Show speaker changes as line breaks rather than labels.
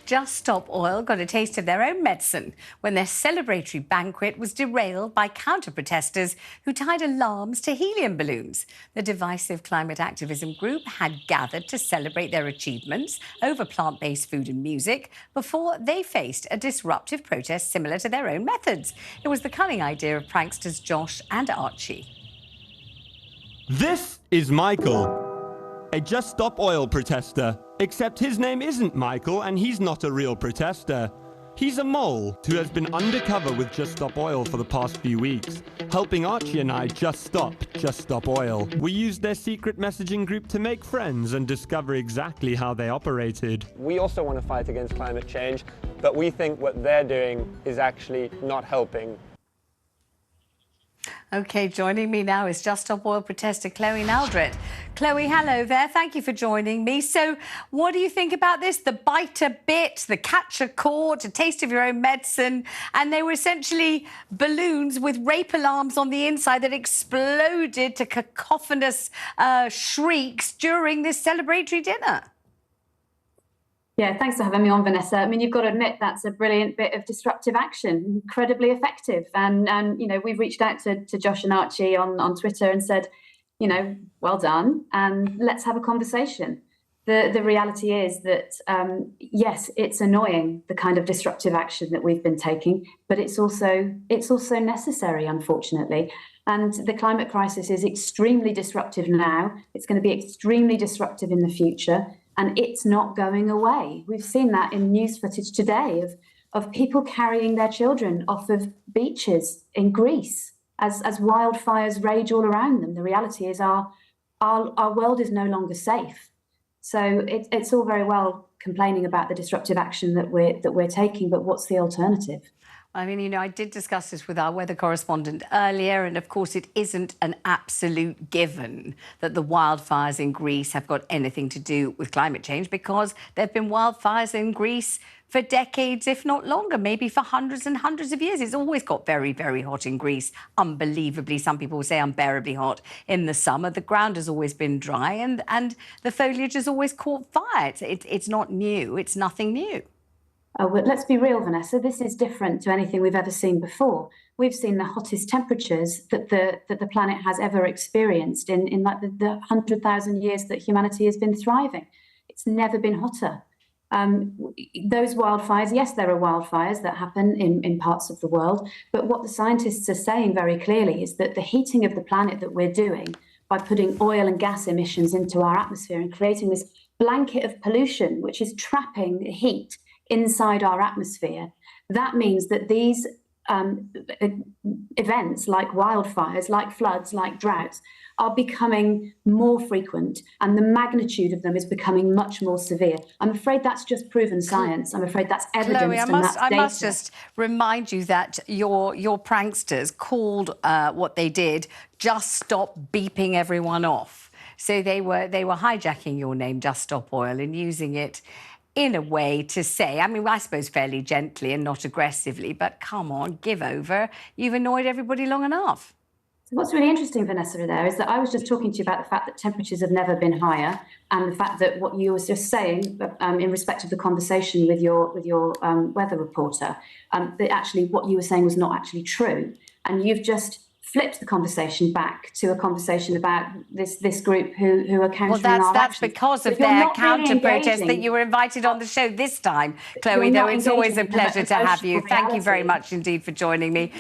Just Stop Oil got a taste of their own medicine when their celebratory banquet was derailed by counter-protesters who tied alarms to helium balloons. The divisive climate activism group had gathered to celebrate their achievements over plant-based food and music before they faced a disruptive protest similar to their own methods. It was the cunning idea of pranksters Josh and Archie.
This is Michael, a Just Stop Oil protester. Except his name isn't Michael and he's not a real protester. He's a mole who has been undercover with Just Stop Oil for the past few weeks, helping Archie and I Just Stop Oil. We used their secret messaging group to make friends and discover exactly how they operated.
We also want to fight against climate change, but we think what they're doing is actually not helping.
OK, joining me now is Just Stop Oil protester Chloe Naldrett. Chloe, hello there. Thank you for joining me. So what do you think about this? The bite a bit, the catch a court, a taste of your own medicine. And they were essentially balloons with rape alarms on the inside that exploded to cacophonous shrieks during this celebratory dinner.
Yeah, thanks for having me on, Vanessa. I mean, you've got to admit that's a brilliant bit of disruptive action, incredibly effective. And you know, we've reached out to Josh and Archie on Twitter and said, you know, well done, and let's have a conversation. The reality is that, yes, it's annoying, the kind of disruptive action that we've been taking, but it's also necessary, unfortunately. And the climate crisis is extremely disruptive now. It's going to be extremely disruptive in the future. And it's not going away. We've seen that in news footage today of people carrying their children off of beaches in Greece as wildfires rage all around them. The reality is our world is no longer safe. So it's all very well complaining about the disruptive action that we're taking, but what's the alternative?
I mean, you know, I did discuss this with our weather correspondent earlier, and of course it isn't an absolute given that the wildfires in Greece have got anything to do with climate change, because there have been wildfires in Greece for decades, if not longer, maybe for hundreds and hundreds of years. It's always got very, very hot in Greece, unbelievably. Some people say unbearably hot in the summer. The ground has always been dry and the foliage has always caught fire. It's not new. It's nothing new.
Oh, well, let's be real, Vanessa. This is different to anything we've ever seen before. We've seen the hottest temperatures that the planet has ever experienced in like the 100,000 years that humanity has been thriving. It's never been hotter. Those wildfires, yes, there are wildfires that happen in parts of the world, but what the scientists are saying very clearly is that the heating of the planet that we're doing by putting oil and gas emissions into our atmosphere and creating this blanket of pollution, which is trapping heat inside our atmosphere, that means that these events like wildfires, like floods, like droughts, are becoming more frequent, and the magnitude of them is becoming much more severe. I'm afraid that's just proven science. I'm afraid that's evidence.
Chloe,
and that's data.
I must just remind you that your pranksters called what they did Just Stop Beeping Everyone Off. So they were hijacking your name, Just Stop Oil, and using it in a way to say, I mean, I suppose fairly gently and not aggressively, but come on, give over. You've annoyed everybody long enough.
So what's really interesting, Vanessa, there is that I was just talking to you about the fact that temperatures have never been higher, and the fact that what you were just saying in respect of the conversation with your weather reporter, that actually what you were saying was not actually true. And you've just flipped the conversation back to a conversation about this group who are countering our actions.
Well, that's because of their counter-protest that you were invited on the show this time, Chloe, though it's always a pleasure to have you. Thank you very much indeed for joining me.